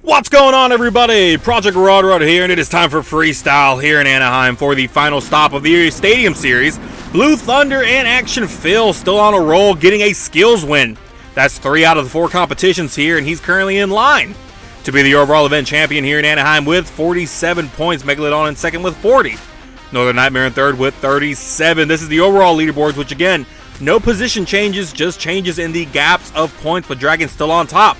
What's going on, everybody? Project Rod here, and it is time for Freestyle here in Anaheim for the final stop of the Stadium Series. Blue Thunder and Action Phil still on a roll, getting a skills win. That's 3 out of the 4 competitions here, and he's currently in line to be the overall event champion here in Anaheim with 47 points. Megalodon in second with 40. Northern Nightmare in third with 37. This is the overall leaderboards, which again, no position changes, just changes in the gaps of points, but Dragon's still on top.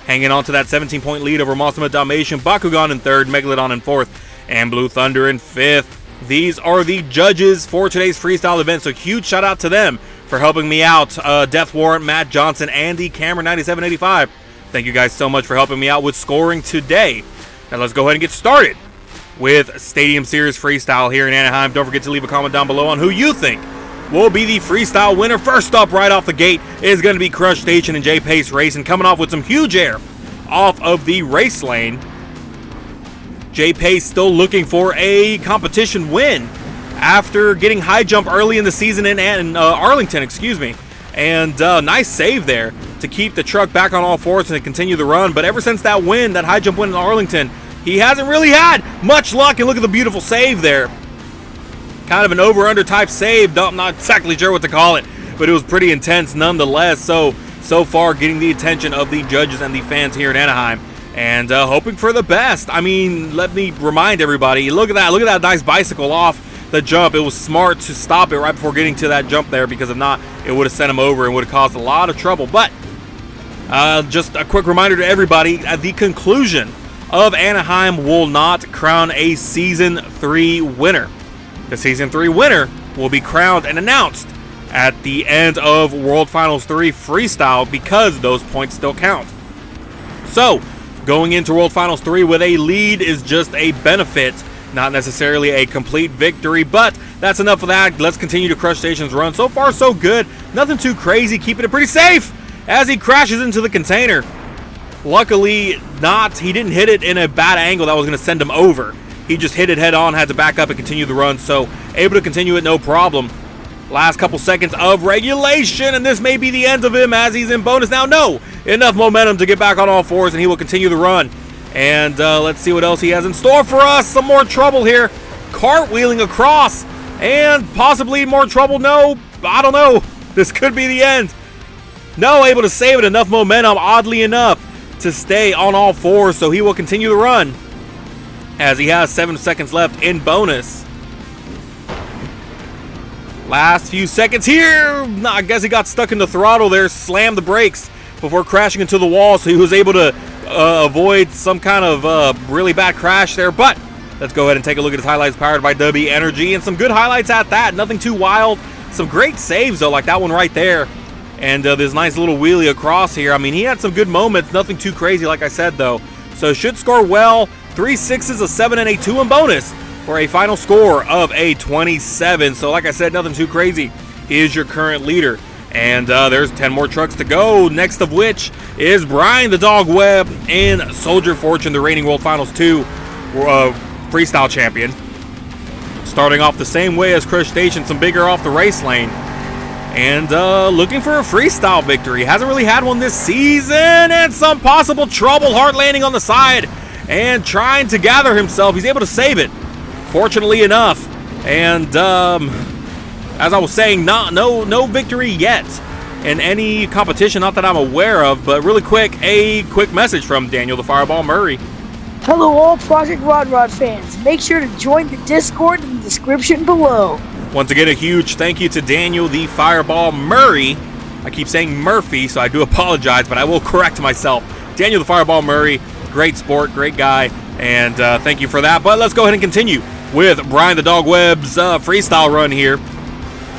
Hanging on to that 17-point lead over Mossima Dalmatian, Bakugan in third, Megalodon in fourth, and Blue Thunder in fifth. These are the judges for today's freestyle event, so huge shout out to them for helping me out. Death Warrant, Matt Johnson, Andy, Cameron 9785. Thank you guys so much for helping me out with scoring today. Now let's go ahead and get started with Stadium Series Freestyle here in Anaheim. Don't forget to leave a comment down below on who you think will be the freestyle winner. First up, right off the gate, is going to be Crush Station and J Pace Racing, coming off with some huge air off of the race lane. J Pace still looking for a competition win after getting high jump early in the season in Arlington, and nice save there to keep the truck back on all fours and to continue the run. But ever since that win, that high jump win in Arlington, he hasn't really had much luck, and look at the beautiful save there. Kind of an over-under type save. I'm not exactly sure what to call it, but it was pretty intense nonetheless. So far getting the attention of the judges and the fans here in Anaheim, and hoping for the best. I mean, let me remind everybody, look at that nice bicycle off the jump. It was smart to stop it right before getting to that jump there, because if not, it would have sent him over and would have caused a lot of trouble. But just a quick reminder to everybody, at the conclusion of Anaheim will not crown a Season 3 winner. The Season 3 winner will be crowned and announced at the end of World Finals 3 Freestyle, because those points still count. So, going into World Finals 3 with a lead is just a benefit, not necessarily a complete victory, but that's enough of that. Let's continue to Crush Station's run. So far, so good. Nothing too crazy, keeping it pretty safe as he crashes into the container. Luckily, he didn't hit it in a bad angle that was going to send him over. He just hit it head on, had to back up and continue the run, so able to continue it no problem. Last couple seconds of regulation, and this may be the end of him as he's in bonus now. No, enough momentum to get back on all fours, and he will continue the run. And let's see what else he has in store for us. Some more trouble here. Cartwheeling across, and possibly more trouble. No, I don't know. This could be the end. No, able to save it. Enough momentum, oddly enough, to stay on all fours, so he will continue the run as he has 7 seconds left in bonus. Last few seconds here. I guess he got stuck in the throttle there, slammed the brakes before crashing into the wall, so he was able to avoid some kind of really bad crash there. But let's go ahead and take a look at his highlights, powered by W Energy, and some good highlights at that. Nothing too wild. Some great saves, though, like that one right there. And this nice little wheelie across here. I mean, he had some good moments. Nothing too crazy, like I said, though. So should score well. 3 6s, a 7, and a 2 in bonus for a final score of a 27. So like I said, nothing too crazy. He is your current leader. And there's 10 more trucks to go, next of which is Brian the Dog Webb in Soldier Fortune, the reigning World Finals 2 freestyle champion. Starting off the same way as Crush Station, some bigger off the race lane. And looking for a freestyle victory. Hasn't really had one this season, and some possible trouble. Hard landing on the side and trying to gather himself. He's able to save it, fortunately enough. And as I was saying, no victory yet in any competition, not that I'm aware of. But really quick, a quick message from Daniel the Fireball Murray. Hello all Project Rod fans. Make sure to join the Discord in the description below. Once again, a huge thank you to Daniel the Fireball Murray. I keep saying Murphy, so I do apologize, but I will correct myself. Daniel the Fireball Murray, great sport, great guy, and thank you for that. But let's go ahead and continue with Brian the Dog Webb's freestyle run here.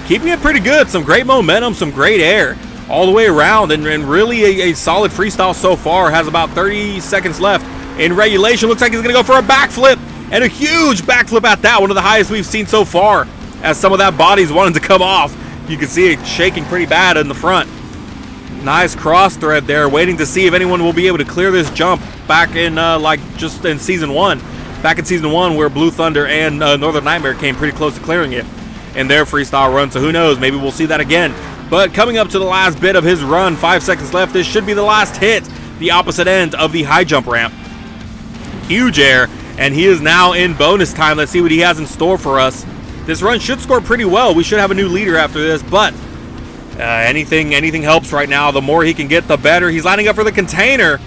Keeping it pretty good, some great momentum, some great air all the way around, and really a solid freestyle so far. Has about 30 seconds left in regulation. Looks like he's going to go for a backflip, and a huge backflip at that, one of the highest we've seen so far, as some of that body's wanting to come off. You can see it shaking pretty bad in the front. Nice cross thread there, waiting to see if anyone will be able to clear this jump back in just in Season 1. Back in Season 1, where Blue Thunder and Northern Nightmare came pretty close to clearing it in their freestyle run, so who knows, maybe we'll see that again. But coming up to the last bit of his run, 5 seconds left, this should be the last hit, the opposite end of the high jump ramp. huge air, and he is now in bonus time. Let's see what he has in store for us. This run should score pretty well. We should have a new leader after this, but anything helps right now. The more he can get, the better. He's lining up for the container,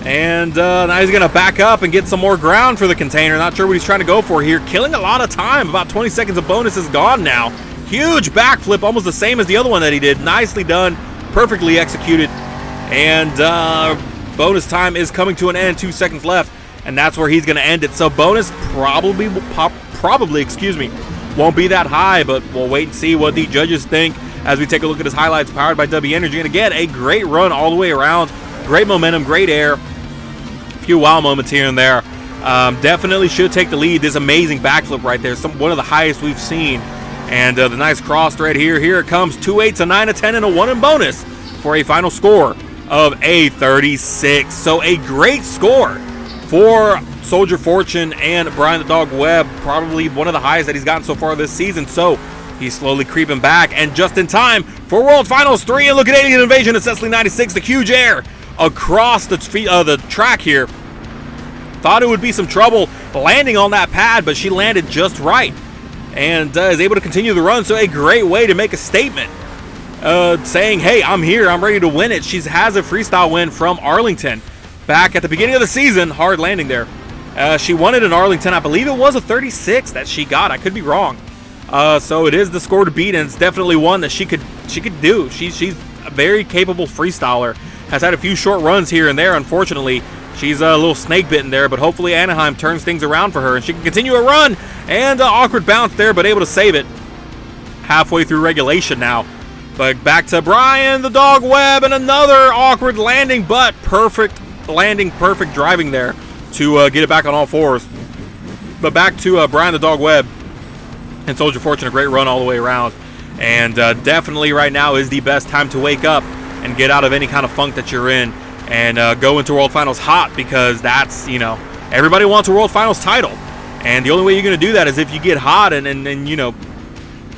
and now he's going to back up and get some more ground for the container. Not sure what he's trying to go for here. Killing a lot of time. About 20 seconds of bonus is gone now. Huge backflip, almost the same as the other one that he did. Nicely done, perfectly executed, and bonus time is coming to an end. 2 seconds left, and that's where he's going to end it. So bonus probably, excuse me, won't be that high, but we'll wait and see what the judges think as we take a look at his highlights powered by W Energy. And again, a great run all the way around. Great momentum, great air. A few wow moments here and there. Definitely should take the lead. This amazing backflip right there, one of the highest we've seen. And the nice cross thread here. Here it comes. 2 8s, a 9, a 10, and a 1 in bonus for a final score of a 36. So a great score for Soldier Fortune and Brian the Dog Webb. Probably one of the highest that he's gotten so far this season. So he's slowly creeping back, and just in time for World Finals 3. And look at Alien Invasion and S3E5, the huge air across the track here. Thought it would be some trouble landing on that pad, but she landed just right and is able to continue the run. So a great way to make a statement, saying, hey, I'm here, I'm ready to win it. She has a freestyle win from Arlington back at the beginning of the season. Hard landing there. She won it in Arlington. I believe it was a 36 that she got. I could be wrong. So it is the score to beat, and it's definitely one that she could do. She's a very capable freestyler. Has had a few short runs here and there. Unfortunately, she's a little snake bitten there, but hopefully Anaheim turns things around for her and she can continue a run. And awkward bounce there, but able to save it halfway through regulation now. But back to Brian the Dog Webb, and another awkward landing, but perfect landing, perfect driving there to get it back on all fours. But back to Brian the Dog Webb and Soldier Fortune. A great run all the way around, and definitely right now is the best time to wake up and get out of any kind of funk that you're in and go into World Finals hot, because that's, everybody wants a World Finals title, and the only way you're going to do that is if you get hot and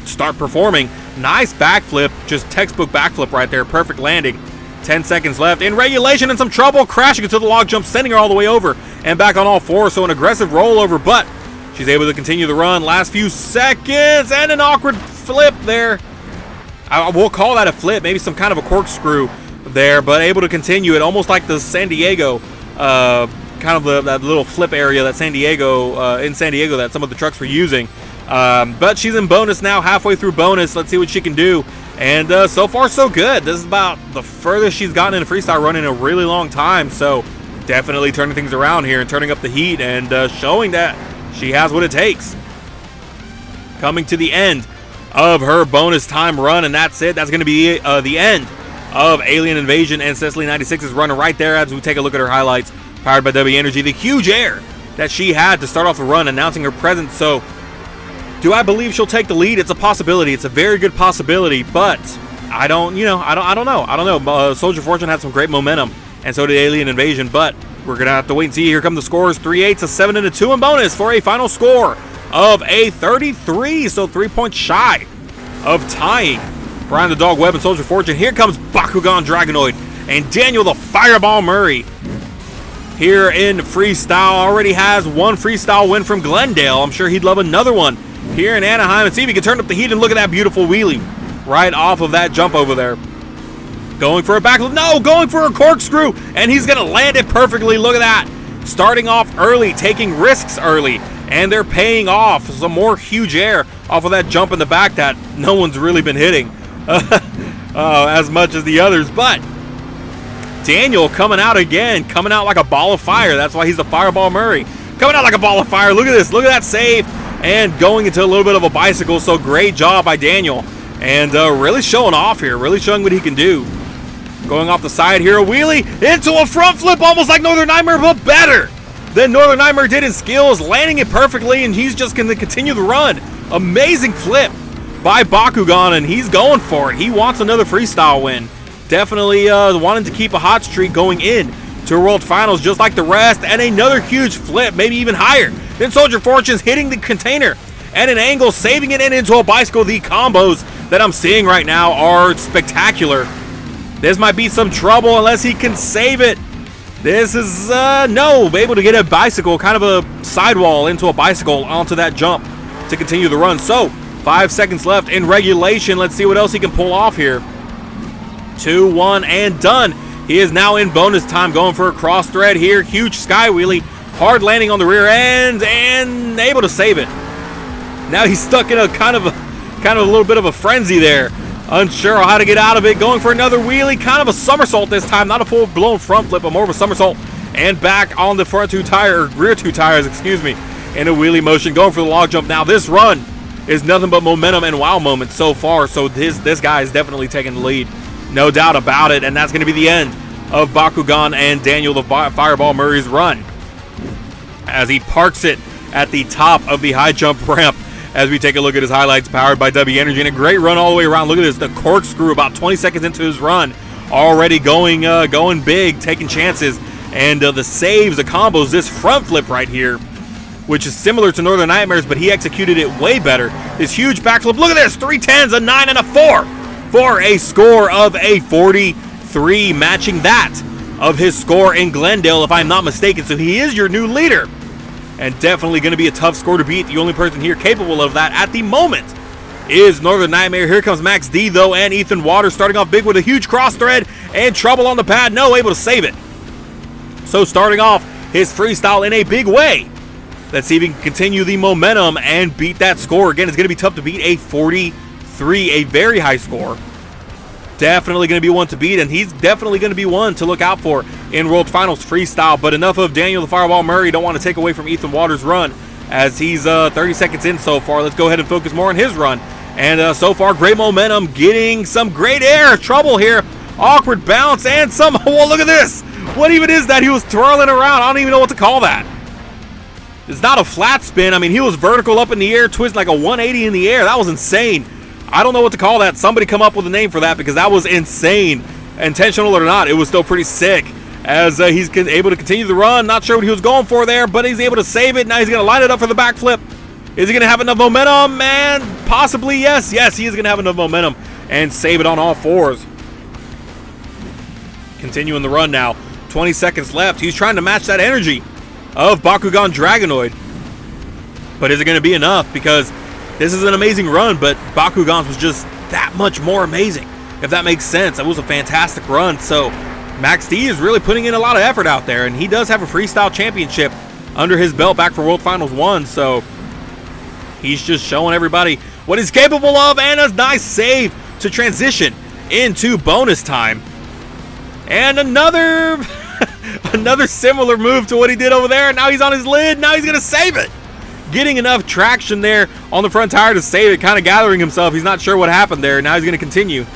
start performing. Nice backflip, just textbook backflip right there, perfect landing. 10 seconds left in regulation, and some trouble crashing into the log jump, sending her all the way over and back on all fours. So an aggressive rollover, but she's able to continue the run. Last few seconds, and an awkward flip there. We'll call that a flip, maybe some kind of a corkscrew there, but able to continue it, almost like the San Diego, kind of that little flip area that in San Diego that some of the trucks were using. But she's in bonus now, halfway through bonus. Let's see what she can do. And so far, so good. This is about the furthest she's gotten in a freestyle run in a really long time. So definitely turning things around here and turning up the heat and showing that she has what it takes. Coming to the end of her bonus time run, and that's it. That's going to be the end of Alien Invasion and S3E5's run right there as we take a look at her highlights powered by W Energy. The huge air that she had to start off the run, announcing her presence. So do I believe she'll take the lead? It's a possibility. It's a very good possibility, but I don't know. Soldier Fortune had some great momentum, and so did Alien Invasion, but we're going to have to wait and see. Here come the scores. 3 8s, a 7, and a 2 in bonus for a final score of a 33, so 3 points shy of tying Brian the Dog Webb and Soldier Fortune. Here comes Bakugan Dragonoid and Daniel the Fireball Murray. Here in freestyle, already has one freestyle win from Glendale. I'm sure he'd love another one here in Anaheim, and see if he can turn up the heat. And look at that beautiful wheelie right off of that jump over there. Going for a backflip. No, going for a corkscrew, and he's going to land it perfectly. Look at that. Starting off early, taking risks early, and they're paying off. Some more huge air off of that jump in the back that no one's really been hitting as much as the others. But Daniel coming out again, coming out like a ball of fire. That's why he's the Fireball Murray. Coming out like a ball of fire. Look at this. Look at that save. And going into a little bit of a bicycle. So great job by Daniel. And really showing off here. Really showing what he can do. Going off the side here. A wheelie into a front flip. Almost like Northern Nightmare, but better than Northern Nightmare did in skills. Landing it perfectly. And he's just going to continue the run. Amazing flip by Bakugan. And he's going for it. He wants another freestyle win. Definitely wanting to keep a hot streak going in to World Finals just like the rest. And another huge flip, maybe even higher than Soldier Fortune's, hitting the container at an angle, saving it and into a bicycle. The combos that I'm seeing right now are spectacular. This might be some trouble unless he can save it. This is, no, able to get a bicycle, kind of a sidewall into a bicycle onto that jump to continue the run. So, 5 seconds left in regulation. Let's see what else he can pull off here. 2, 1, and done. He is now in bonus time, going for a cross thread here. Huge sky wheelie, hard landing on the rear end, and able to save it. Now he's stuck in a kind of a little bit of a frenzy there. Unsure how to get out of it. Going for another wheelie, kind of a somersault this time. Not a full-blown front flip, but more of a somersault. And back on the front rear two tires, excuse me, in a wheelie motion. Going for the log jump. Now this run is nothing but momentum and wow moments so far. So this guy is definitely taking the lead. No doubt about it. And that's going to be the end of Bakugan and Daniel the Fireball Murray's run, as he parks it at the top of the high jump ramp. As we take a look at his highlights, powered by W Energy, and a great run all the way around. Look at this, the corkscrew about 20 seconds into his run, already going big, taking chances, and the saves, the combos, this front flip right here, which is similar to Northern Nightmares, but he executed it way better. This huge backflip, look at this, 3 10s, a 9, and a 4, for a score of a 43, matching that of his score in Glendale, if I'm not mistaken. So he is your new leader. And definitely going to be a tough score to beat. The only person here capable of that at the moment is Northern Nightmare. Here comes Max D, though, and Ethan Waters starting off big with a huge cross thread and trouble on the pad. No, able to save it. So starting off his freestyle in a big way. Let's see if he can continue the momentum and beat that score. Again, it's going to be tough to beat a 43, a very high score. Definitely going to be one to beat, and he's definitely going to be one to look out for in World Finals Freestyle. But enough of Daniel the Fireball Murray. Don't want to take away from Ethan Waters' run, as he's 30 seconds in so far. Let's go ahead and focus more on his run. And so far, great momentum, getting some great air. Trouble here, awkward bounce, and some, well, look at this. What even is that? He was twirling around. I don't even know what to call that. It's not a flat spin. I mean, he was vertical up in the air, twisting like a 180 in the air. That was insane. I don't know what to call that. Somebody come up with a name for that, because that was insane. Intentional or not, it was still pretty sick. As he's able to continue the run. Not sure what he was going for there, but he's able to save it. Now he's going to line it up for the backflip. Is he going to have enough momentum? And possibly yes. Yes, he is going to have enough momentum and save it on all fours. Continuing the run now. 20 seconds left. He's trying to match that energy of Bakugan Dragonoid. But is it going to be enough? Because this is an amazing run, but Bakugan's was just that much more amazing, if that makes sense. It was a fantastic run. So Max D is really putting in a lot of effort out there, and he does have a freestyle championship under his belt back for World Finals 1. So he's just showing everybody what he's capable of, and a nice save to transition into bonus time. And another another similar move to what he did over there. Now he's on his lid. Now he's going to save it. Getting enough traction there on the front tire to save it, kind of gathering himself. He's not sure what happened there. Now he's going to continue.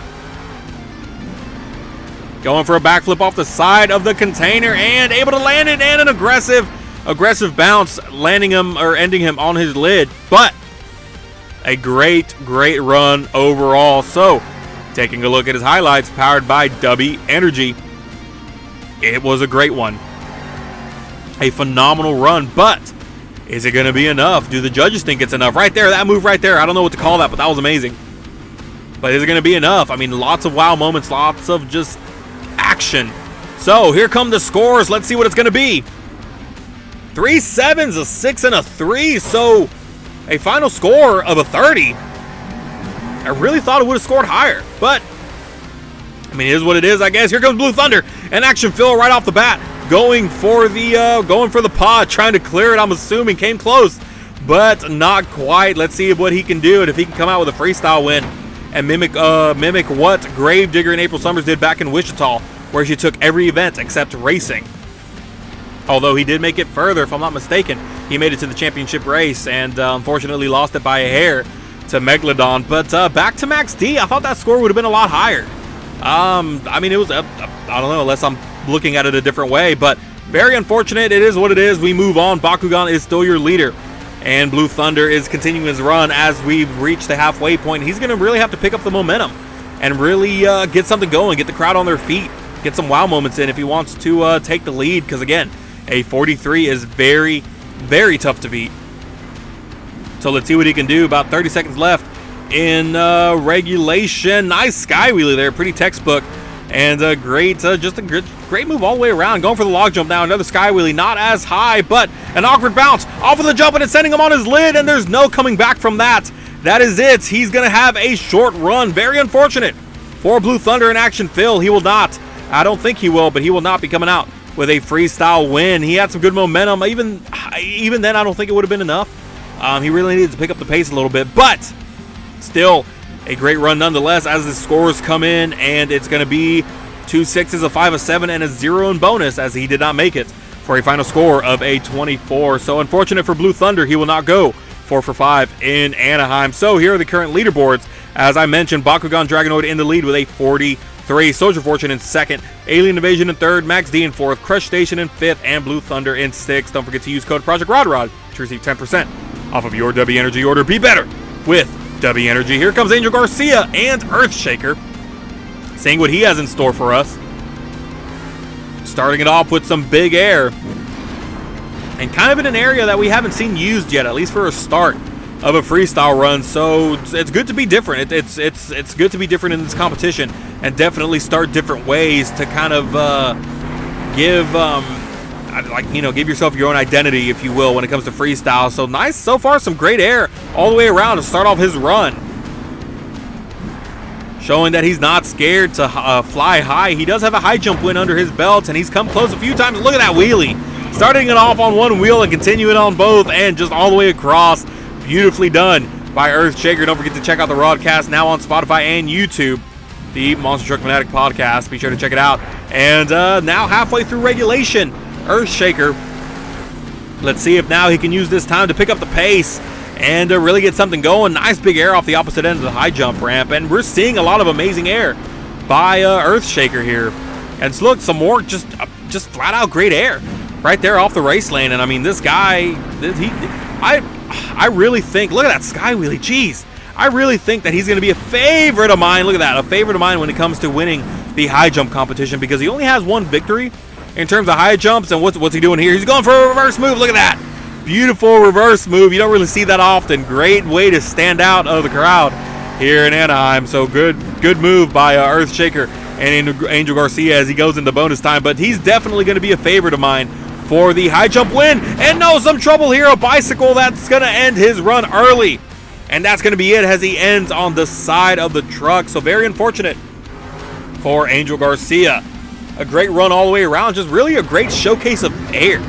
Going for a backflip off the side of the container and able to land it, and an aggressive bounce, landing him or ending him on his lid. But a great run overall. So taking a look at his highlights, powered by W Energy. It was a great one. A phenomenal run, but is it going to be enough? Do the judges think it's enough? Right there, that move right there. I don't know what to call that, but that was amazing. But is it going to be enough? I mean, lots of wow moments, lots of just action. So here come the scores. Let's see what it's going to be. 3 7s, a 6, and a 3. So a final score of a 30. I really thought it would have scored higher, but I mean, it is what it is, I guess. Here comes Blue Thunder, and Action Phil right off the bat. Going for the pod, trying to clear it, I'm assuming. Came close, but not quite. Let's see what he can do, and if he can come out with a freestyle win and mimic what Gravedigger and April Summers did back in Wichita, where she took every event except racing. Although he did make it further, if I'm not mistaken. He made it to the championship race, and unfortunately lost it by a hair to Megalodon. But back to Max D, I thought that score would have been a lot higher. I mean, it was, I don't know, unless I'm looking at it a different way, but very unfortunate. It is what it is. We move on. Bakugan is still your leader, and Blue Thunder is continuing his run as we reach the halfway point. He's going to really have to pick up the momentum and really get something going, get the crowd on their feet, get some wow moments in if he wants to take the lead, because again, a 43 is very, very tough to beat. So let's see what he can do. About 30 seconds left in regulation. Nice sky wheelie there, pretty textbook. And just a great move all the way around. Going for the log jump now. Another sky wheelie, not as high, but an awkward bounce off of the jump, and it's sending him on his lid, and there's no coming back from that. That is it. He's going to have a short run. Very unfortunate for Blue Thunder and Action Phil. He will not. I don't think he will, but he will not be coming out with a freestyle win. He had some good momentum. Even then, I don't think it would have been enough. He really needed to pick up the pace a little bit, but still a great run nonetheless as the scores come in, and it's going to be 2 6s, a 5, a 7, and a 0 in bonus as he did not make it for a final score of a 24. So unfortunate for Blue Thunder, he will not go 4 for 5 in Anaheim. So here are the current leaderboards. As I mentioned, Bakugan Dragonoid in the lead with a 43, Soldier Fortune in second, Alien Invasion in third, Max D in fourth, Crush Station in fifth, and Blue Thunder in sixth. Don't forget to use code Project Rod to receive 10% off of your W Energy order. Be better with W Energy. Here comes Angel Garcia and Earthshaker, seeing what he has in store for us. Starting it off with some big air, and kind of in an area that we haven't seen used yet, at least for a start of a freestyle run. So it's good to be different. It's good to be different in this competition, and definitely start different ways to kind of give yourself your own identity, if you will, when it comes to freestyle. So nice so far, some great air all the way around to start off his run, showing that he's not scared to fly high. He does have a high jump win under his belt, and he's come close a few times. Look at that wheelie, starting it off on one wheel and continuing on both, and just all the way across. Beautifully done by Earthshaker. Don't forget to check out the broadcast now on Spotify and YouTube, the Monster Truck Fanatic podcast. Be sure to check it out. And now halfway through regulation, Earthshaker, let's see if now he can use this time to pick up the pace and really get something going. Nice big air off the opposite end of the high jump ramp, and we're seeing a lot of amazing air by Earthshaker here. And so look, some more just flat out great air right there off the race lane. And I mean, this guy, I really think, look at that sky wheelie, jeez. I really think that he's going to be a favorite of mine. Look at that, a favorite of mine when it comes to winning the high jump competition, because he only has one victory in terms of high jumps. And what's he doing here? He's going for a reverse move. Look at that. Beautiful reverse move. You don't really see that often. Great way to stand out of the crowd here in Anaheim. So good move by Earthshaker and Angel Garcia as he goes into bonus time. But he's definitely going to be a favorite of mine for the high jump win. And no, some trouble here. A bicycle that's going to end his run early. And that's going to be it as he ends on the side of the truck. So very unfortunate for Angel Garcia. A great run all the way around. Just really a great showcase of air.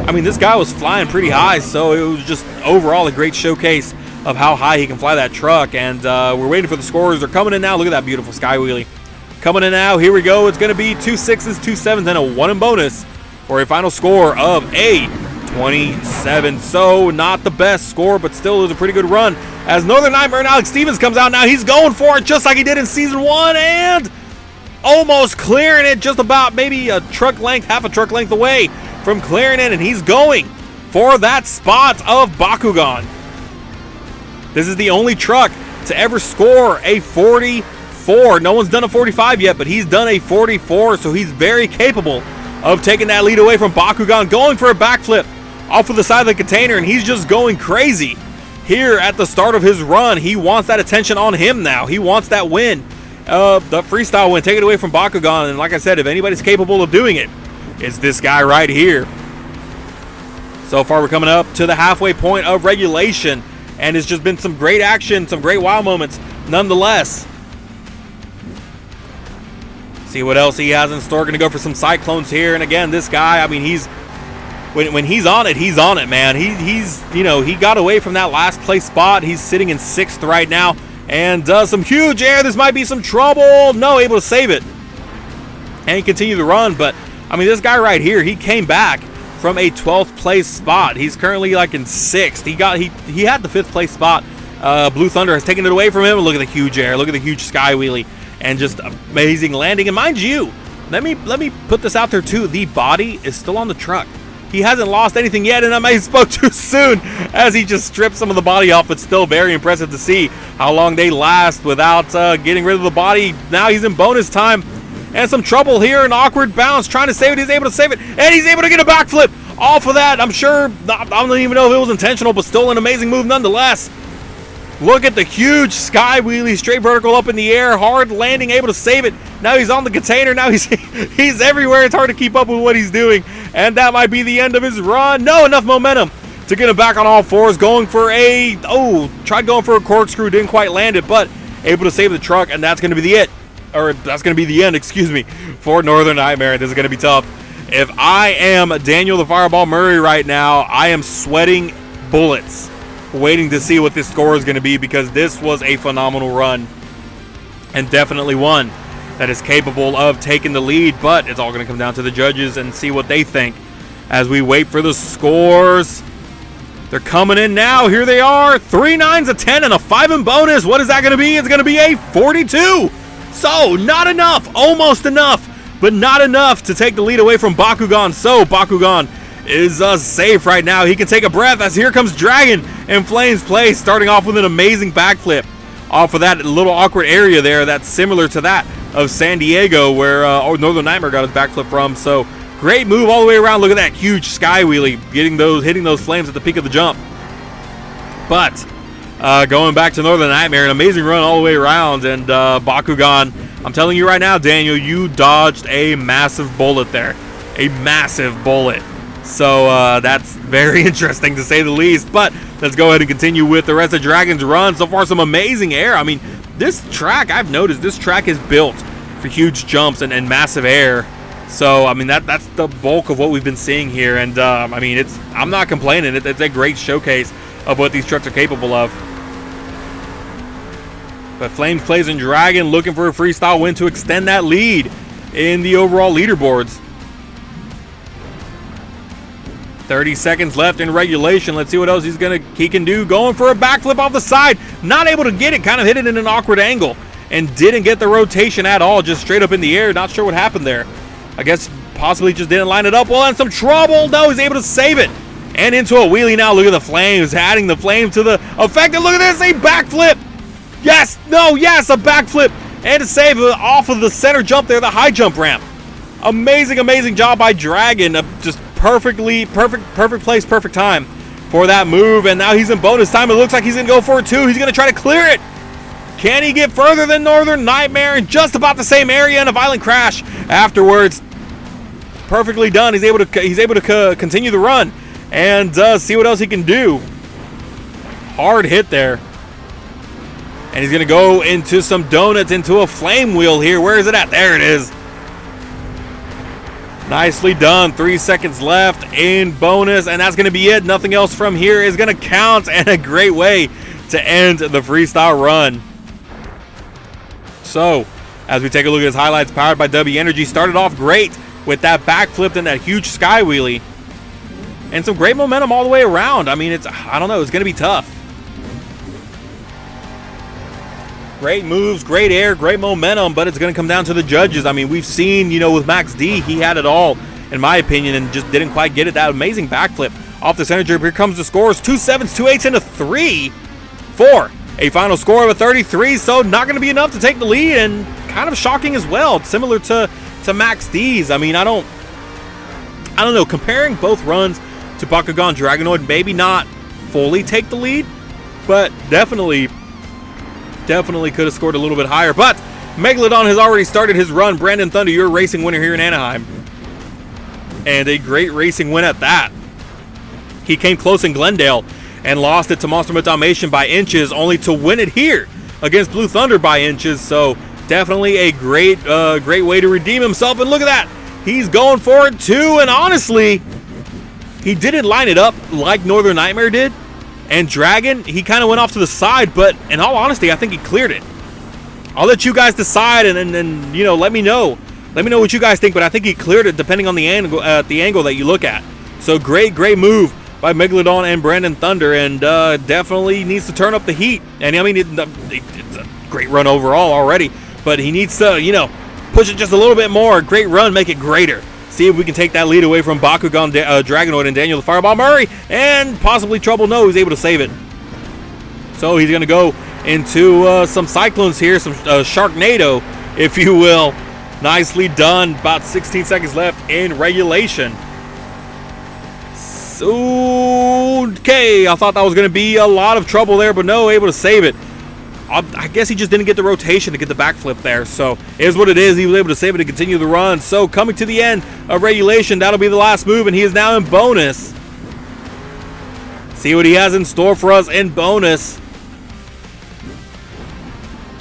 I mean, this guy was flying pretty high, so it was just overall a great showcase of how high he can fly that truck. And we're waiting for the scores. They're coming in now. Look at that beautiful sky wheelie. Coming in now. Here we go. It's going to be 2 6s, 2 7s, and a 1 in bonus for a final score of a 27. So not the best score, but still is a pretty good run. As Northern Nightmare and Alex Stevens comes out now. He's going for it just like he did in Season 1, and almost clearing it, just about maybe a truck length, half a truck length away from clearing it, and he's going for that spot of Bakugan. This is the only truck to ever score a 44. No one's done a 45 yet, but he's done a 44, so he's very capable of taking that lead away from Bakugan, going for a backflip off of the side of the container, and he's just going crazy here at the start of his run. He wants that attention on him now. He wants that win. The freestyle win, take it away from Bakugan. And like I said, if anybody's capable of doing it, it's this guy right here. So far, we're coming up to the halfway point of regulation, and it's just been some great action, some great wow moments nonetheless. See what else he has in store. Going to go for some cyclones here. And again, this guy, I mean, he's when he's on it, man. He got away from that last place spot. He's sitting in 6th right now. And does some huge air. This might be some trouble. No, able to save it and continue the run. But I mean, this guy right here, he came back from a 12th place spot. He's currently like in 6th. He had the 5th place spot. Blue Thunder has taken it away from him. Look at the huge air. Look at the huge sky wheelie and just amazing landing. And mind you, let me put this out there too. The body is still on the truck. He hasn't lost anything yet, and I may have spoke too soon as he just stripped some of the body off, but still very impressive to see how long they last without getting rid of the body. Now he's in bonus time, and some trouble here, an awkward bounce, trying to save it. He's able to save it, and he's able to get a backflip off of that. I'm sure, I don't even know if it was intentional, but still an amazing move nonetheless. Look at the huge sky wheelie, straight vertical up in the air, hard landing, able to save it. Now he's on the container. Now he's everywhere. It's hard to keep up with what he's doing. And that might be the end of his run. No, enough momentum to get him back on all fours. Going for a, tried going for a corkscrew, didn't quite land it, but able to save the truck, and that's going to be the that's going to be the end, for Northern Nightmare. This is going to be tough. If I am Daniel the Fireball Murray right now, I am sweating bullets, waiting to see what this score is going to be, because this was a phenomenal run, and definitely one that is capable of taking the lead, but it's all going to come down to the judges and see what they think as we wait for the scores. They're coming in now. Here they are. 3 9s, a 10, and a 5 in bonus. What is that going to be? It's going to be a 42. So, not enough. Almost enough, but not enough to take the lead away from Bakugan. So, Bakugan is safe right now. He can take a breath as here comes Dragon in Flames Place, starting off with an amazing backflip off of that little awkward area there that's similar to that of San Diego where Northern Nightmare got his backflip from. So, great move all the way around. Look at that huge sky wheelie, hitting those flames at the peak of the jump. But going back to Northern Nightmare, an amazing run all the way around. And Bakugan, I'm telling you right now, Daniel, you dodged a massive bullet there. A massive bullet. So that's very interesting to say the least. But let's go ahead and continue with the rest of Dragon's run. So far, some amazing air. I mean, this track, I've noticed, this track is built for huge jumps and massive air. So, I mean, that's the bulk of what we've been seeing here. And, I mean, I'm not complaining. It's a great showcase of what these trucks are capable of. But Flames Plays and Dragon looking for a freestyle win to extend that lead in the overall leaderboards. 30 seconds left in regulation. Let's see what else he can do. Going for a backflip off the side. Not able to get it. Kind of hit it in an awkward angle. And didn't get the rotation at all. Just straight up in the air. Not sure what happened there. I guess possibly just didn't line it up well, in some trouble. No, he's able to save it. And into a wheelie now. Look at the flames. Adding the flame to the effect. And look at this. A backflip. Yes. No. Yes. A backflip. And to save off of the center jump there. The high jump ramp. Amazing, amazing job by Dragon. Just perfect place, perfect time for that move. And now he's in bonus time. It looks like he's going to go for it too. He's going to try to clear it. Can he get further than Northern Nightmare in just about the same area, and a violent crash afterwards? Perfectly done. He's able to continue the run and see what else he can do. Hard hit there. And he's going to go into some donuts, into a flame wheel here. Where is it at? There it is. Nicely done. 3 seconds left in bonus, and that's going to be it. Nothing else from here is going to count, and a great way to end the freestyle run. So, as we take a look at his highlights, powered by W Energy, started off great with that backflip and that huge sky wheelie. And some great momentum all the way around. I mean, I don't know, it's going to be tough. Great moves, great air, great momentum, but it's going to come down to the judges. I mean, we've seen, with Max D, he had it all, in my opinion, and just didn't quite get it. That amazing backflip off the center jump. Here comes the scores. 2 7s, 2 8s, and a 3 4. A final score of a 33, so not going to be enough to take the lead, and kind of shocking as well, similar to Max D's. I mean, I don't know, comparing both runs to Bakugan Dragonoid, maybe not fully take the lead, but definitely could have scored a little bit higher. But Megalodon has already started his run. Brandon Thunder, your racing winner here in Anaheim, and a great racing win at that. He came close in Glendale and lost it to Monster Dalmatian by inches, only to win it here against Blue Thunder by inches. So definitely a great way to redeem himself. And look at that, he's going for it too. And honestly, he didn't line it up like Northern Nightmare did. And Dragon, he kind of went off to the side, but in all honesty, I think he cleared it. I'll let you guys decide, and let me know what you guys think. But I think he cleared it depending on the angle that you look at. So great move by Megalodon and Brandon Thunder, and definitely needs to turn up the heat. And I mean, it's a great run overall already, but he needs to, push it just a little bit more. Great run, make it greater. See if we can take that lead away from Bakugan Dragonoid and Daniel the Fireball Murray, and possibly Trouble No, he's able to save it. So he's going to go into some Cyclones here, some Sharknado, if you will. Nicely done. About 16 seconds left in regulation. Ooh, Okay, I thought that was going to be a lot of trouble there, but no, able to save it. I guess he just didn't get the rotation to get the backflip there, so it is what it is. He was able to save it to continue the run. So coming to the end of regulation, that'll be the last move, and he is now in bonus. See what he has in store for us in bonus.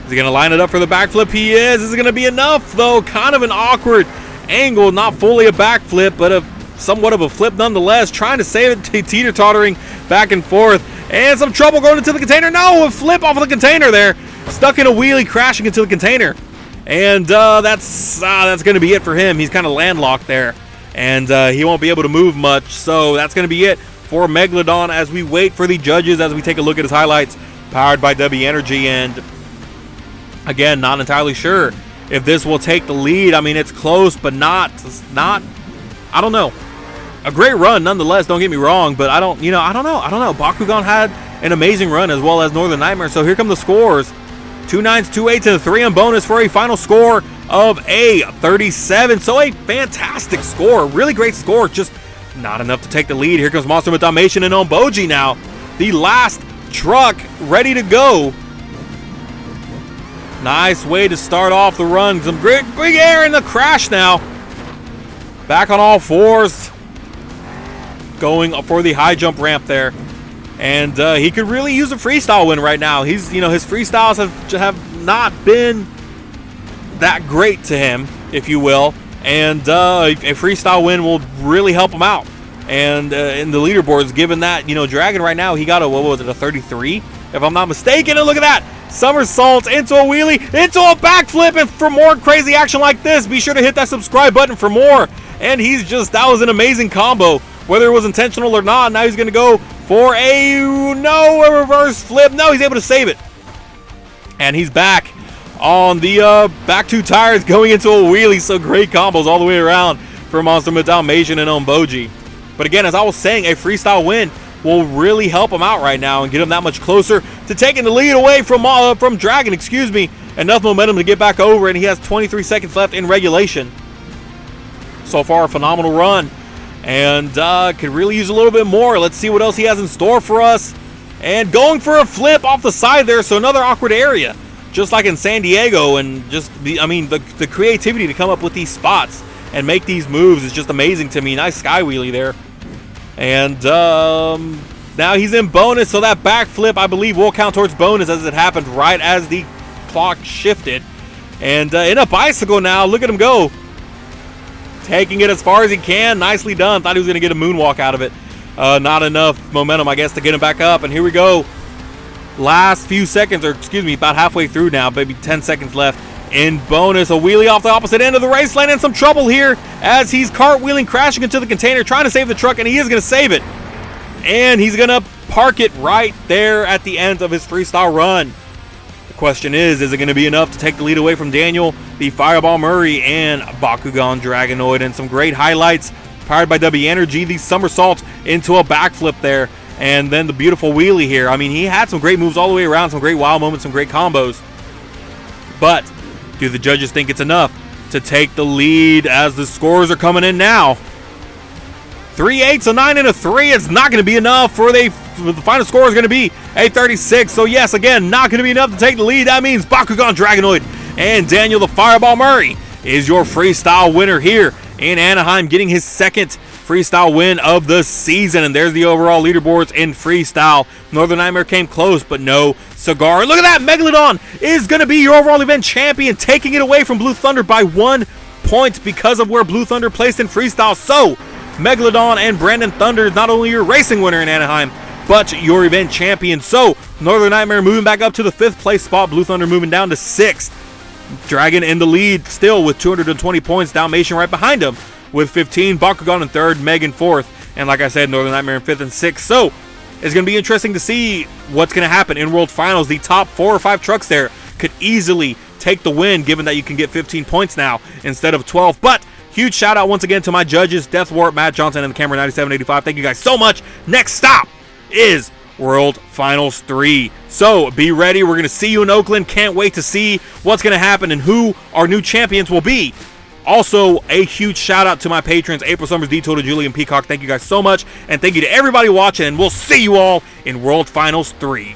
Is he going to line it up for the backflip? He is. Is it going to be enough, though? Kind of an awkward angle, not fully a backflip, but somewhat of a flip nonetheless. Trying to save it, teeter-tottering back and forth. And some trouble going into the container. No, a flip off of the container there. Stuck in a wheelie, crashing into the container. And that's going to be it for him. He's kind of landlocked there. And he won't be able to move much. So that's going to be it for Megalodon as we wait for the judges, as we take a look at his highlights. Powered by W Energy. And again, not entirely sure if this will take the lead. I mean, it's close, but not, I don't know. A great run nonetheless, don't get me wrong, but I don't know. Bakugan had an amazing run as well as Northern Nightmare. So here come the scores. 2 9s, 2 8s, and a 3 on bonus for a final score of a 37. So a fantastic score, really great score, just not enough to take the lead. Here comes Monster with Dalmatian and Omboji now. The last truck ready to go. Nice way to start off the run. Some great big air in the crash now. Back on all fours. Going for the high jump ramp there. And he could really use a freestyle win right now. His freestyles have not been that great to him, if you will. And a freestyle win will really help him out. And in the leaderboards, given that, Dragon right now, he got a 33, if I'm not mistaken. And look at that. Somersaults into a wheelie, into a backflip. And for more crazy action like this, be sure to hit that subscribe button for more. And that was an amazing combo, whether it was intentional or not. Now he's going to go for a reverse flip. No, he's able to save it. And he's back on the back two tires going into a wheelie. So great combos all the way around for Monster with Dalmatian and Omboji. But again, as I was saying, a freestyle win will really help him out right now and get him that much closer to taking the lead away from Dragon, Enough momentum to get back over, and he has 23 seconds left in regulation. So far, a phenomenal run. And could really use a little bit more. Let's see what else he has in store for us. And going for a flip off the side there, so another awkward area. Just like in San Diego, and just the creativity to come up with these spots and make these moves is just amazing to me. Nice sky wheelie there. And now he's in bonus, so that backflip, I believe, will count towards bonus as it happened right as the clock shifted. And in a bicycle now, look at him go. Taking it as far as he can. Nicely done. Thought he was going to get a moonwalk out of it. Not enough momentum, I guess, to get him back up. And here we go. Last few seconds, or excuse me, about halfway through now. Maybe 10 seconds left. In bonus, a wheelie off the opposite end of the race lane, and some trouble here as he's cartwheeling, crashing into the container, trying to save the truck, and he is going to save it. And he's going to park it right there at the end of his freestyle run. The question is it going to be enough to take the lead away from Daniel, the Fireball Murray, and Bakugan Dragonoid? And some great highlights powered by W Energy. The somersault into a backflip there, and then the beautiful wheelie here. I mean, he had some great moves all the way around, some great wow moments, some great combos. But do the judges think it's enough to take the lead as the scores are coming in now? 3 8s, a 9, and a 3. It's not going to be enough for the final score is going to be a 36. So yes, again, not going to be enough to take the lead. That means Bakugan Dragonoid and Daniel the Fireball Murray is your freestyle winner here in Anaheim, getting his second freestyle win of the season. And there's the overall leaderboards in freestyle. Northern Nightmare came close, but no cigar. Look at that. Megalodon is going to be your overall event champion, taking it away from Blue Thunder by 1 point because of where Blue Thunder placed in freestyle. So Megalodon and Brandon Thunder is not only your racing winner in Anaheim, but your event champion. So Northern Nightmare moving back up to the 5th place spot. Blue Thunder moving down to 6th. Dragon in the lead still with 220 points. Dalmatian right behind him with 15. Bakugan in 3rd, Meg in 4th. And like I said, Northern Nightmare in 5th and 6th. So it's going to be interesting to see what's going to happen in World Finals. The top 4 or 5 trucks there could easily take the win, given that you can get 15 points now instead of 12. But huge shout out once again to my judges, Death Warp, Matt Johnson, and the Camera 9785. Thank you guys so much. Next stop is World Finals 3. So be ready. We're going to see you in Oakland. Can't wait to see what's going to happen and who our new champions will be Also, a huge shout out to my patrons, April Summers, D-Tool, to Julian Peacock. Thank you guys so much. And thank you to everybody watching. And we'll see you all in World Finals 3.